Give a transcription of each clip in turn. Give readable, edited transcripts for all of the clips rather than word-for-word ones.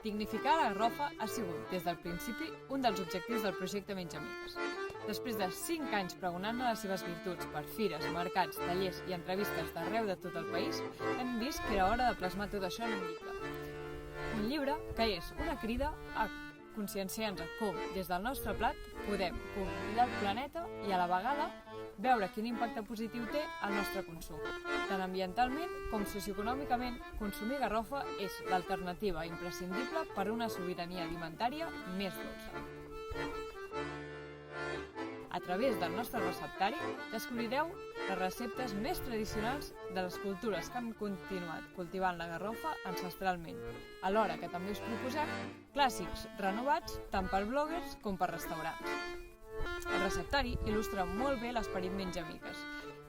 Dignificar la garrofa ha sigut, des del principi, un dels objectius del projecte Menja Amigues. Després de 5 anys pregonant-ne les seves virtuts per fires, mercats, tallers i entrevistes d'arreu de tot el país, hem vist que era hora de plasmar tot això en un llibre. Un llibre que és una crida a conscienciar-nos com, des del nostre plat, podem cuidar el planeta i, a la vegada, veure quin impacte positiu té el nostre consum. Tant ambientalment com socioeconòmicament, consumir garrofa és l'alternativa imprescindible per a una sobirania alimentària més dolça. A través del nostre receptari descobrireu les receptes més tradicionals de les cultures que han continuat cultivant la garrofa ancestralment, alhora que també us proposem clàssics renovats tant per bloggers com per restaurants. El receptari il·lustra molt bé l'esperit Menja Amigues,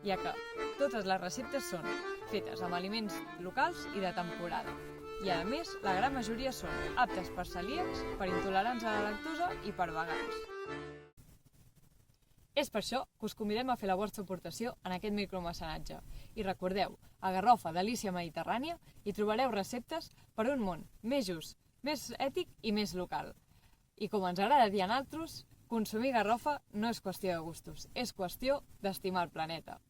ja que totes les receptes són fetes amb aliments locals i de temporada. I a més, la gran majoria són aptes per celíacs, per intolerants a la lactosa i per vegans. És per això que us convidem a fer la vostra aportació en aquest micromecenatge. I recordeu, a Garrofa Delícia Mediterrània hi trobareu receptes per un món més just, més ètic i més local. I com ens agrada dir a nosaltres, consumir garrofa no és qüestió de gustos, és qüestió d'estimar el planeta.